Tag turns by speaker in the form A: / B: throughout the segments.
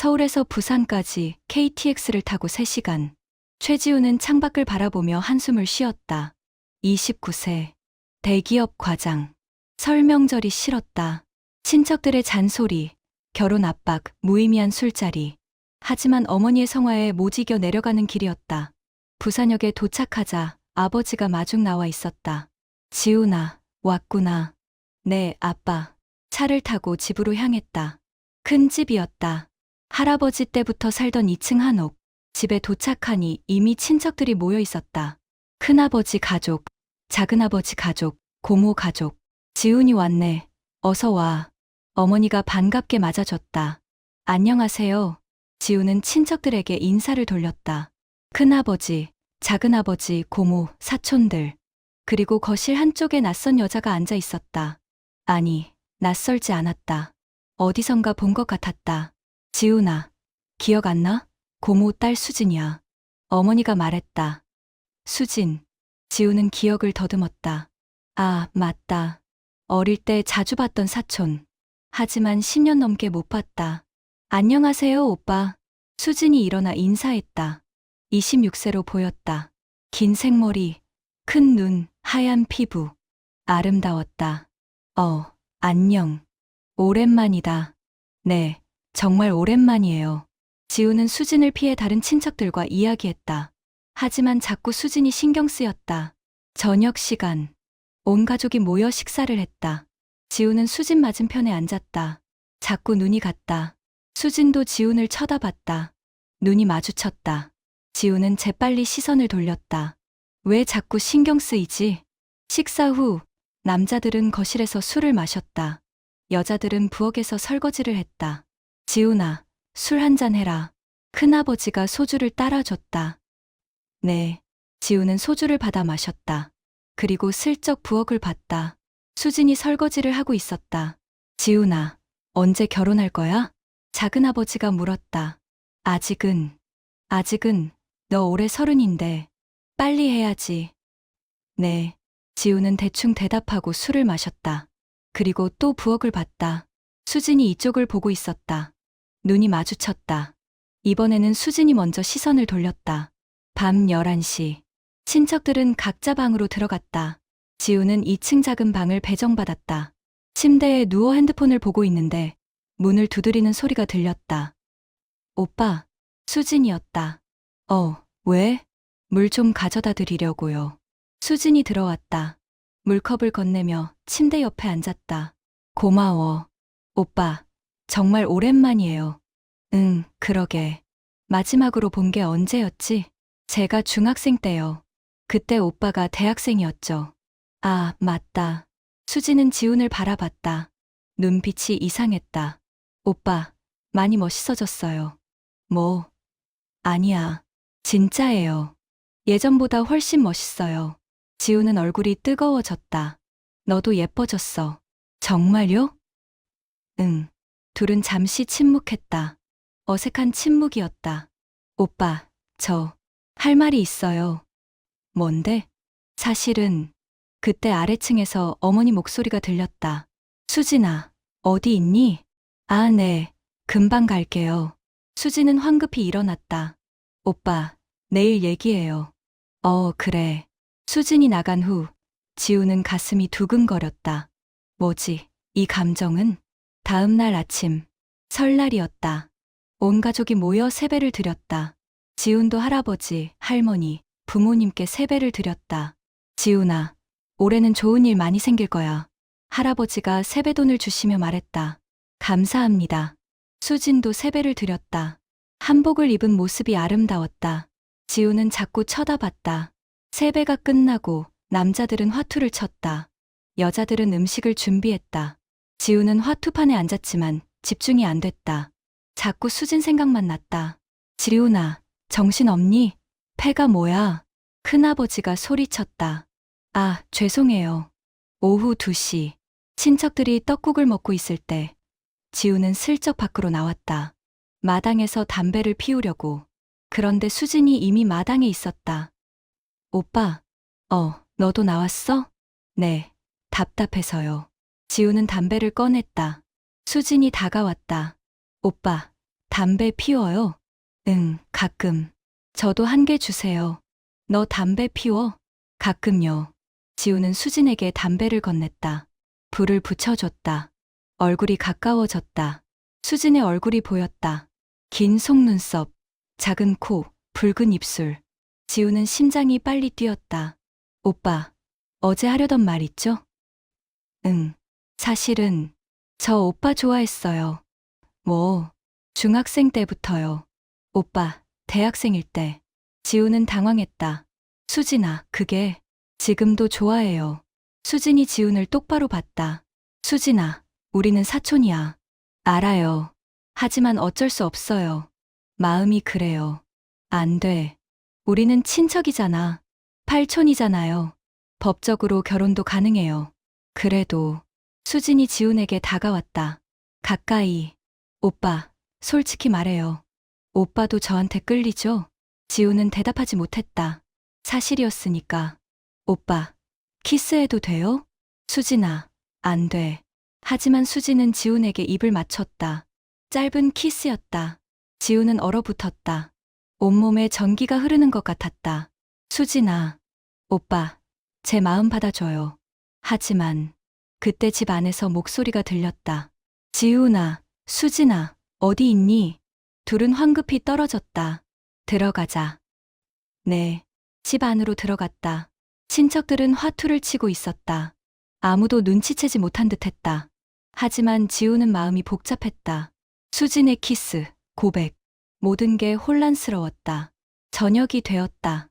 A: 서울에서 부산까지 KTX를 타고 3시간. 최지우는 창밖을 바라보며 한숨을 쉬었다. 29세. 대기업 과장. 설 명절이 싫었다. 친척들의 잔소리, 결혼 압박, 무의미한 술자리. 하지만 어머니의 성화에 못 이겨 내려가는 길이었다. 부산역에 도착하자 아버지가 마중 나와 있었다. 지훈아, 왔구나. 네, 아빠. 차를 타고 집으로 향했다. 큰 집이었다. 할아버지 때부터 살던 2층 한옥. 집에 도착하니 이미 친척들이 모여 있었다. 큰아버지 가족, 작은아버지 가족, 고모 가족. 지훈이 왔네. 어서 와. 어머니가 반갑게 맞아줬다. 안녕하세요. 지훈은 친척들에게 인사를 돌렸다. 큰아버지, 작은아버지, 고모, 사촌들. 그리고 거실 한쪽에 낯선 여자가 앉아 있었다. 아니, 낯설지 않았다. 어디선가 본 것 같았다. 지훈아, 기억 안 나? 고모 딸 수진이야. 어머니가 말했다. 수진. 지훈은 기억을 더듬었다. 아, 맞다. 어릴 때 자주 봤던 사촌. 하지만 10년 넘게 못 봤다. 안녕하세요, 오빠. 수진이 일어나 인사했다. 26세로 보였다. 긴 생머리, 큰 눈, 하얀 피부. 아름다웠다. 안녕. 오랜만이다. 네, 정말 오랜만이에요. 지우는 수진을 피해 다른 친척들과 이야기했다. 하지만 자꾸 수진이 신경 쓰였다. 저녁 시간. 온 가족이 모여 식사를 했다. 지우는 수진 맞은편에 앉았다. 자꾸 눈이 갔다. 수진도 지훈을 쳐다봤다. 눈이 마주쳤다. 지우는 재빨리 시선을 돌렸다. 왜 자꾸 신경 쓰이지? 식사 후 남자들은 거실에서 술을 마셨다. 여자들은 부엌에서 설거지를 했다. 지훈아, 술 한잔 해라. 큰아버지가 소주를 따라줬다. 네. 지훈은 소주를 받아 마셨다. 그리고 슬쩍 부엌을 봤다. 수진이 설거지를 하고 있었다. 지훈아, 언제 결혼할 거야? 작은아버지가 물었다. 아직은, 너 올해 30인데, 빨리 해야지. 네. 지훈은 대충 대답하고 술을 마셨다. 그리고 또 부엌을 봤다. 수진이 이쪽을 보고 있었다. 눈이 마주쳤다. 이번에는 수진이 먼저 시선을 돌렸다. 밤 11시. 친척들은 각자 방으로 들어갔다. 지우는 2층 작은 방을 배정받았다. 침대에 누워 핸드폰을 보고 있는데 문을 두드리는 소리가 들렸다. 오빠, 수진이었다. 왜? 물 좀 가져다 드리려고요. 수진이 들어왔다. 물컵을 건네며 침대 옆에 앉았다. 고마워. 오빠, 정말 오랜만이에요. 응, 그러게. 마지막으로 본 게 언제였지? 제가 중학생 때요. 그때 오빠가 대학생이었죠. 아, 맞다. 수지는 지훈을 바라봤다. 눈빛이 이상했다. 오빠, 많이 멋있어졌어요. 뭐? 아니야. 진짜예요. 예전보다 훨씬 멋있어요. 지훈은 얼굴이 뜨거워졌다. 너도 예뻐졌어. 정말요? 응. 둘은 잠시 침묵했다. 어색한 침묵이었다. 오빠, 할 말이 있어요. 뭔데? 사실은 그때 아래층에서 어머니 목소리가 들렸다. 수진아, 어디 있니? 아, 네. 금방 갈게요. 수진은 황급히 일어났다. 오빠, 내일 얘기해요. 그래. 수진이 나간 후 지우는 가슴이 두근거렸다. 뭐지, 이 감정은? 다음 날 아침, 설날이었다. 온 가족이 모여 세배를 드렸다. 지훈도 할아버지, 할머니, 부모님께 세배를 드렸다. 지훈아, 올해는 좋은 일 많이 생길 거야. 할아버지가 세배돈을 주시며 말했다. 감사합니다. 수진도 세배를 드렸다. 한복을 입은 모습이 아름다웠다. 지훈은 자꾸 쳐다봤다. 세배가 끝나고 남자들은 화투를 쳤다. 여자들은 음식을 준비했다. 지훈은 화투판에 앉았지만 집중이 안 됐다. 자꾸 수진 생각만 났다. 지훈아, 정신 없니? 패가 뭐야? 큰아버지가 소리쳤다. 아, 죄송해요. 오후 2시. 친척들이 떡국을 먹고 있을 때 지훈은 슬쩍 밖으로 나왔다. 마당에서 담배를 피우려고. 그런데 수진이 이미 마당에 있었다. 오빠, 너도 나왔어? 네, 답답해서요. 지훈은 담배를 꺼냈다. 수진이 다가왔다. 오빠, 담배 피워요? 응, 가끔. 저도 한 개 주세요. 너 담배 피워? 가끔요. 지우는 수진에게 담배를 건넸다. 불을 붙여줬다. 얼굴이 가까워졌다. 수진의 얼굴이 보였다. 긴 속눈썹, 작은 코, 붉은 입술. 지우는 심장이 빨리 뛰었다. 오빠, 어제 하려던 말 있죠? 응. 사실은 저 오빠 좋아했어요. 뭐, 중학생 때부터요. 오빠, 대학생일 때. 지우는 당황했다. 수진아, 그게 지금도 좋아해요. 수진이 지훈을 똑바로 봤다. 수진아, 우리는 사촌이야. 알아요. 하지만 어쩔 수 없어요. 마음이 그래요. 안 돼. 우리는 친척이잖아. 팔촌이잖아요. 법적으로 결혼도 가능해요. 그래도 수진이 지훈에게 다가왔다. 가까이. 오빠, 솔직히 말해요. 오빠도 저한테 끌리죠? 지훈은 대답하지 못했다. 사실이었으니까. 오빠, 키스해도 돼요? 수진아, 안 돼. 하지만 수진은 지훈에게 입을 맞췄다. 짧은 키스였다. 지훈은 얼어붙었다. 온몸에 전기가 흐르는 것 같았다. 수진아, 오빠, 제 마음 받아줘요. 하지만 그때 집 안에서 목소리가 들렸다. 지훈아, 수진아, 어디 있니? 둘은 황급히 떨어졌다. 들어가자. 네. 집 안으로 들어갔다. 친척들은 화투를 치고 있었다. 아무도 눈치채지 못한 듯 했다. 하지만 지우는 마음이 복잡했다. 수진의 키스, 고백. 모든 게 혼란스러웠다. 저녁이 되었다.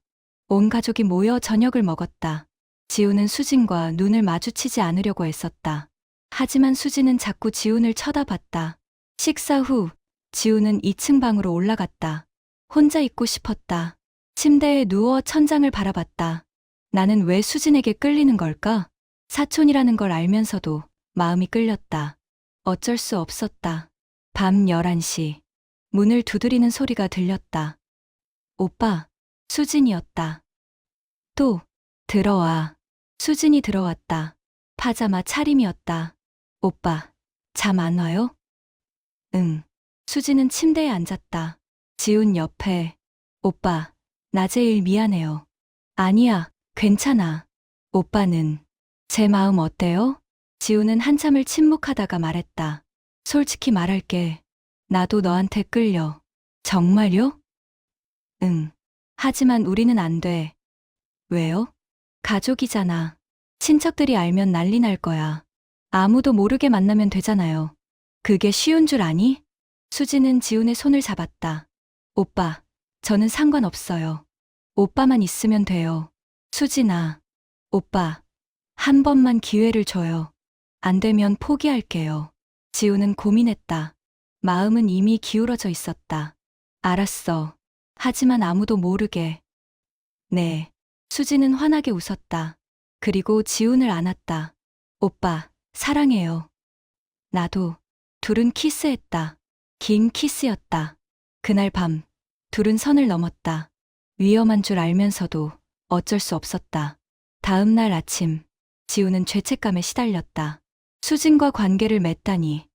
A: 온 가족이 모여 저녁을 먹었다. 지우는 수진과 눈을 마주치지 않으려고 애썼다. 하지만 수진은 자꾸 지훈을 쳐다봤다. 식사 후, 지우는 2층 방으로 올라갔다. 혼자 있고 싶었다. 침대에 누워 천장을 바라봤다. 나는 왜 수진에게 끌리는 걸까? 사촌이라는 걸 알면서도 마음이 끌렸다. 어쩔 수 없었다. 밤 11시. 문을 두드리는 소리가 들렸다. 오빠, 수진이었다. 또, 들어와. 수진이 들어왔다. 파자마 차림이었다. 오빠, 잠 안 와요? 응. 수진은 침대에 앉았다. 지훈 옆에. 오빠, 낮에 일 미안해요. 아니야, 괜찮아. 오빠는 제 마음 어때요? 지훈은 한참을 침묵하다가 말했다. 솔직히 말할게. 나도 너한테 끌려. 정말요? 응. 하지만 우리는 안 돼. 왜요? 가족이잖아. 친척들이 알면 난리 날 거야. 아무도 모르게 만나면 되잖아요. 그게 쉬운 줄 아니? 수지는 지훈의 손을 잡았다. 오빠, 저는 상관없어요. 오빠만 있으면 돼요. 수진아, 오빠, 한 번만 기회를 줘요. 안 되면 포기할게요. 지훈은 고민했다. 마음은 이미 기울어져 있었다. 알았어. 하지만 아무도 모르게. 네. 수지는 환하게 웃었다. 그리고 지훈을 안았다. 오빠, 사랑해요. 나도. 둘은 키스했다. 긴 키스였다. 그날 밤, 둘은 선을 넘었다. 위험한 줄 알면서도 어쩔 수 없었다. 다음 날 아침, 지우는 죄책감에 시달렸다. 수진과 관계를 맺다니.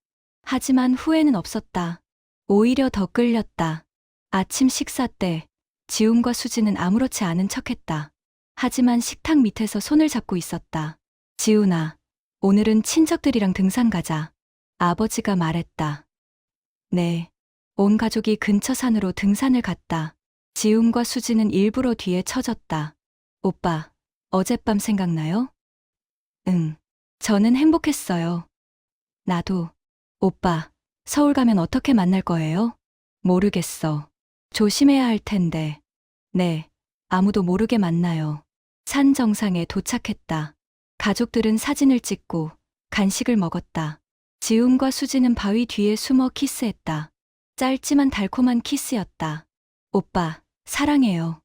A: 하지만 후회는 없었다. 오히려 더 끌렸다. 아침 식사 때, 지훈과 수진은 아무렇지 않은 척했다. 하지만 식탁 밑에서 손을 잡고 있었다. 지훈아, 오늘은 친척들이랑 등산 가자. 아버지가 말했다. 네. 온 가족이 근처 산으로 등산을 갔다. 지훈과 수지는 일부러 뒤에 처졌다. 오빠, 어젯밤 생각나요? 응. 저는 행복했어요. 나도. 오빠, 서울 가면 어떻게 만날 거예요? 모르겠어. 조심해야 할 텐데. 네. 아무도 모르게 만나요. 산 정상에 도착했다. 가족들은 사진을 찍고 간식을 먹었다. 지훈과 수지는 바위 뒤에 숨어 키스했다. 짧지만 달콤한 키스였다. 오빠, 사랑해요.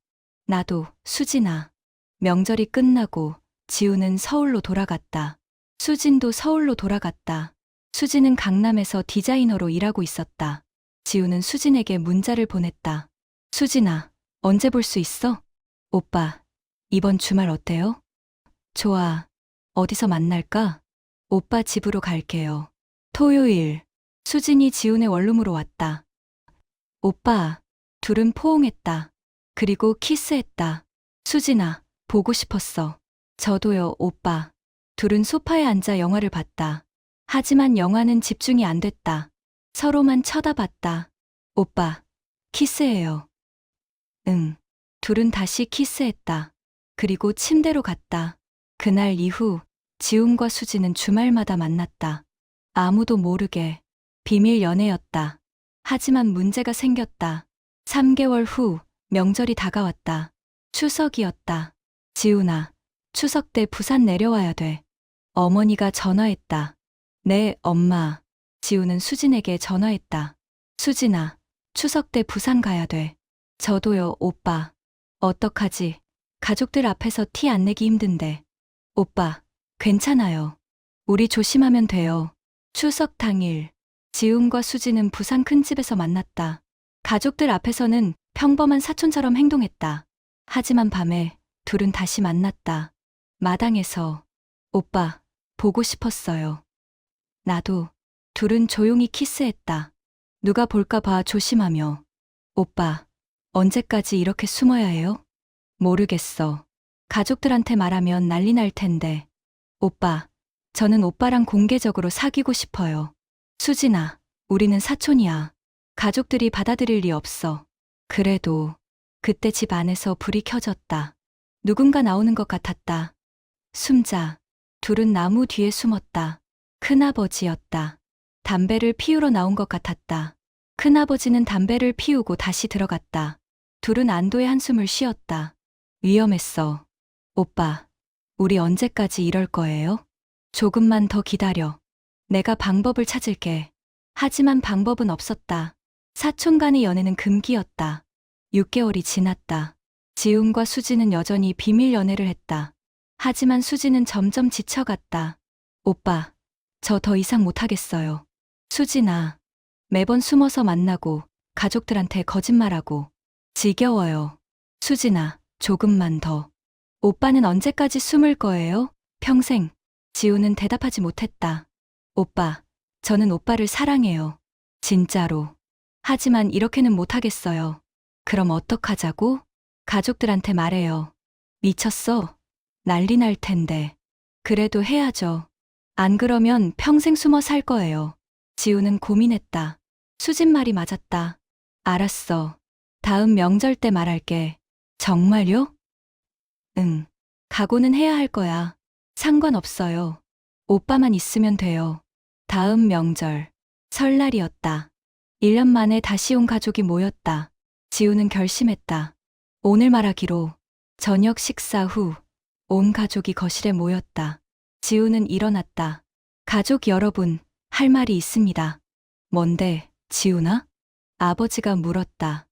A: 나도, 수진아. 명절이 끝나고 지훈은 서울로 돌아갔다. 수진도 서울로 돌아갔다. 수진은 강남에서 디자이너로 일하고 있었다. 지훈은 수진에게 문자를 보냈다. 수진아, 언제 볼 수 있어? 오빠, 이번 주말 어때요? 좋아. 어디서 만날까? 오빠 집으로 갈게요. 토요일, 수진이 지훈의 원룸으로 왔다. 오빠. 둘은 포옹했다. 그리고 키스했다. 수진아, 보고 싶었어. 저도요, 오빠. 둘은 소파에 앉아 영화를 봤다. 하지만 영화는 집중이 안 됐다. 서로만 쳐다봤다. 오빠, 키스해요. 응. 둘은 다시 키스했다. 그리고 침대로 갔다. 그날 이후 지훈과 수지는 주말마다 만났다. 아무도 모르게 비밀 연애였다. 하지만 문제가 생겼다. 3개월 후 명절이 다가왔다. 추석이었다. 지훈아, 추석 때 부산 내려와야 돼. 어머니가 전화했다. 네, 엄마. 지훈은 수진에게 전화했다. 수진아, 추석 때 부산 가야 돼. 저도요, 오빠. 어떡하지? 가족들 앞에서 티 안 내기 힘든데. 오빠, 괜찮아요. 우리 조심하면 돼요. 추석 당일, 지훈과 수지는 부산 큰 집에서 만났다. 가족들 앞에서는 평범한 사촌처럼 행동했다. 하지만 밤에 둘은 다시 만났다. 마당에서, 오빠, 보고 싶었어요. 나도. 둘은 조용히 키스했다. 누가 볼까봐 조심하며. 오빠, 언제까지 이렇게 숨어야 해요? 모르겠어. 가족들한테 말하면 난리 날 텐데. 오빠, 저는 오빠랑 공개적으로 사귀고 싶어요. 수진아, 우리는 사촌이야. 가족들이 받아들일 리 없어. 그래도 그때 집 안에서 불이 켜졌다. 누군가 나오는 것 같았다. 숨자. 둘은 나무 뒤에 숨었다. 큰아버지였다. 담배를 피우러 나온 것 같았다. 큰아버지는 담배를 피우고 다시 들어갔다. 둘은 안도의 한숨을 쉬었다. 위험했어. 오빠, 우리 언제까지 이럴 거예요? 조금만 더 기다려. 내가 방법을 찾을게. 하지만 방법은 없었다. 사촌 간의 연애는 금기였다. 6개월이 지났다. 지훈과 수지는 여전히 비밀 연애를 했다. 하지만 수지는 점점 지쳐갔다. 오빠, 저 더 이상 못하겠어요. 수진아, 매번 숨어서 만나고 가족들한테 거짓말하고 지겨워요. 수진아, 조금만 더. 오빠는 언제까지 숨을 거예요? 평생. 지우는 대답하지 못했다. 오빠, 저는 오빠를 사랑해요. 진짜로. 하지만 이렇게는 못하겠어요. 그럼 어떡하자고? 가족들한테 말해요. 미쳤어? 난리 날 텐데. 그래도 해야죠. 안 그러면 평생 숨어 살 거예요. 지우는 고민했다. 수진 말이 맞았다. 알았어. 다음 명절 때 말할게. 정말요? 응. 각오는 해야 할 거야. 상관없어요. 오빠만 있으면 돼요. 다음 명절. 설날이었다. 1년 만에 다시 온 가족이 모였다. 지우는 결심했다. 오늘 말하기로. 저녁 식사 후 온 가족이 거실에 모였다. 지우는 일어났다. 가족 여러분, 할 말이 있습니다. 뭔데, 지우나? 아버지가 물었다.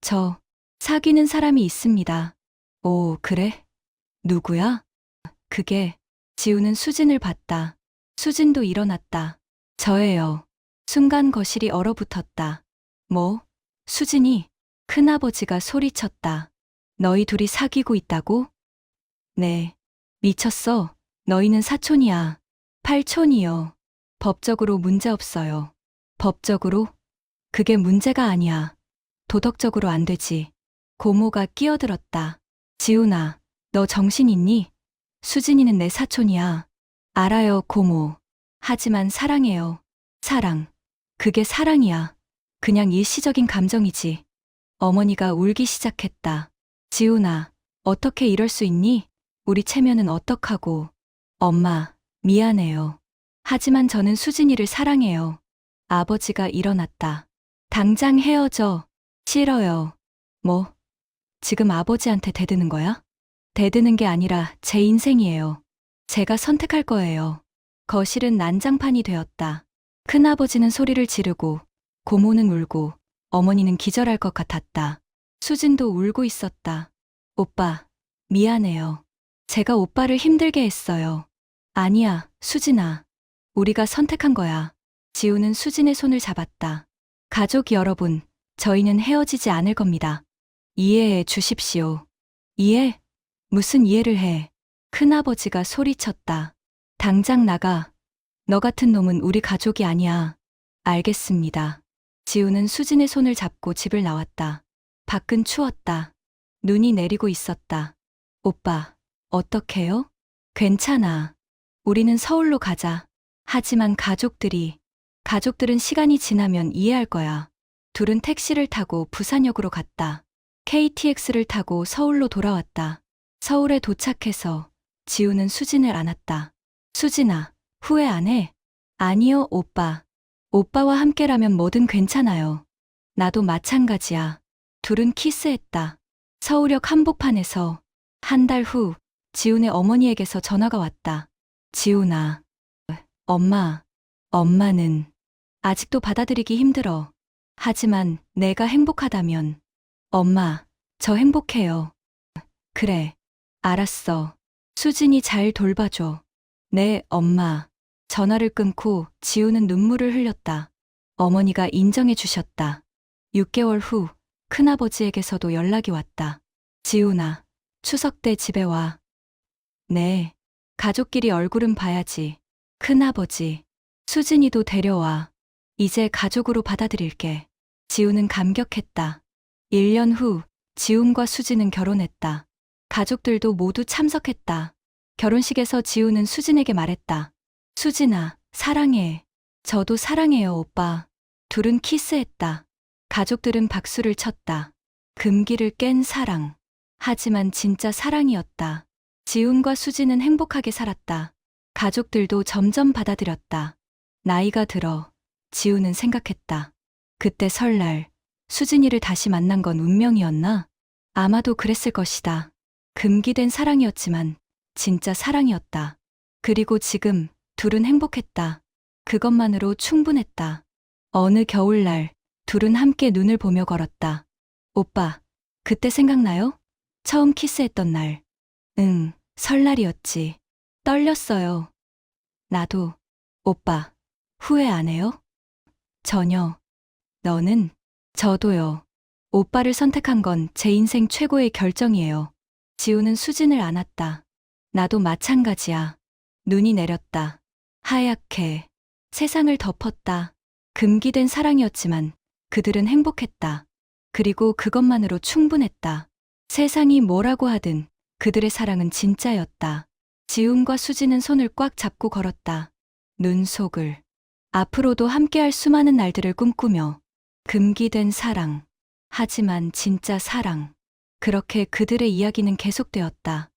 A: 저, 사귀는 사람이 있습니다. 오, 그래? 누구야? 그게, 지우는 수진을 봤다. 수진도 일어났다. 저예요. 순간 거실이 얼어붙었다. 뭐? 수진이? 큰아버지가 소리쳤다. 너희 둘이 사귀고 있다고? 네. 미쳤어. 너희는 사촌이야. 팔촌이요. 법적으로 문제 없어요. 법적으로? 그게 문제가 아니야. 도덕적으로 안 되지. 고모가 끼어들었다. 지훈아, 너 정신 있니? 수진이는 내 사촌이야. 알아요, 고모. 하지만 사랑해요. 사랑. 그게 사랑이야. 그냥 일시적인 감정이지. 어머니가 울기 시작했다. 지훈아, 어떻게 이럴 수 있니? 우리 체면은 어떡하고. 엄마, 미안해요. 하지만 저는 수진이를 사랑해요. 아버지가 일어났다. 당장 헤어져. 싫어요. 뭐? 지금 아버지한테 대드는 거야? 대드는 게 아니라 제 인생이에요. 제가 선택할 거예요. 거실은 난장판이 되었다. 큰아버지는 소리를 지르고, 고모는 울고, 어머니는 기절할 것 같았다. 수진도 울고 있었다. 오빠, 미안해요. 제가 오빠를 힘들게 했어요. 아니야, 수진아. 우리가 선택한 거야. 지우는 수진의 손을 잡았다. 가족 여러분, 저희는 헤어지지 않을 겁니다. 이해해 주십시오. 이해? 무슨 이해를 해? 큰아버지가 소리쳤다. 당장 나가. 너 같은 놈은 우리 가족이 아니야. 알겠습니다. 지우는 수진의 손을 잡고 집을 나왔다. 밖은 추웠다. 눈이 내리고 있었다. 오빠, 어떡해요? 괜찮아. 우리는 서울로 가자. 하지만 가족들은 시간이 지나면 이해할 거야. 둘은 택시를 타고 부산역으로 갔다. KTX를 타고 서울로 돌아왔다. 서울에 도착해서 지우는 수진을 안았다. 수진아, 후회 안 해? 아니요, 오빠. 오빠와 함께라면 뭐든 괜찮아요. 나도 마찬가지야. 둘은 키스했다. 서울역 한복판에서 한 달 후 지훈의 어머니에게서 전화가 왔다. 지훈아, 엄마는 아직도 받아들이기 힘들어. 하지만 내가 행복하다면 엄마, 저 행복해요. 그래, 알았어. 수진이 잘 돌봐줘. 네, 엄마. 전화를 끊고 지우는 눈물을 흘렸다. 어머니가 인정해 주셨다. 6개월 후 큰아버지에게서도 연락이 왔다. 지훈아, 추석 때 집에 와. 네, 가족끼리 얼굴은 봐야지. 큰아버지, 수진이도 데려와. 이제 가족으로 받아들일게. 지훈은 감격했다. 1년 후 지훈과 수진은 결혼했다. 가족들도 모두 참석했다. 결혼식에서 지훈은 수진에게 말했다. 수진아, 사랑해. 저도 사랑해요, 오빠. 둘은 키스했다. 가족들은 박수를 쳤다. 금기를 깬 사랑. 하지만 진짜 사랑이었다. 지훈과 수진은 행복하게 살았다. 가족들도 점점 받아들였다. 나이가 들어 지훈은 생각했다. 그때 설날 수진이를 다시 만난 건 운명이었나? 아마도 그랬을 것이다. 금기된 사랑이었지만 진짜 사랑이었다. 그리고 지금 둘은 행복했다. 그것만으로 충분했다. 어느 겨울날 둘은 함께 눈을 보며 걸었다. 오빠, 그때 생각나요? 처음 키스했던 날. 응, 설날이었지. 떨렸어요. 나도. 오빠, 후회 안 해요? 전혀. 너는? 저도요. 오빠를 선택한 건 제 인생 최고의 결정이에요. 지우는 수진을 안았다. 나도 마찬가지야. 눈이 내렸다. 하얗게 세상을 덮었다. 금기된 사랑이었지만 그들은 행복했다. 그리고 그것만으로 충분했다. 세상이 뭐라고 하든 그들의 사랑은 진짜였다. 지훈과 수진은 손을 꽉 잡고 걸었다. 눈 속을. 앞으로도 함께할 수많은 날들을 꿈꾸며 금기된 사랑. 하지만 진짜 사랑. 그렇게 그들의 이야기는 계속되었다.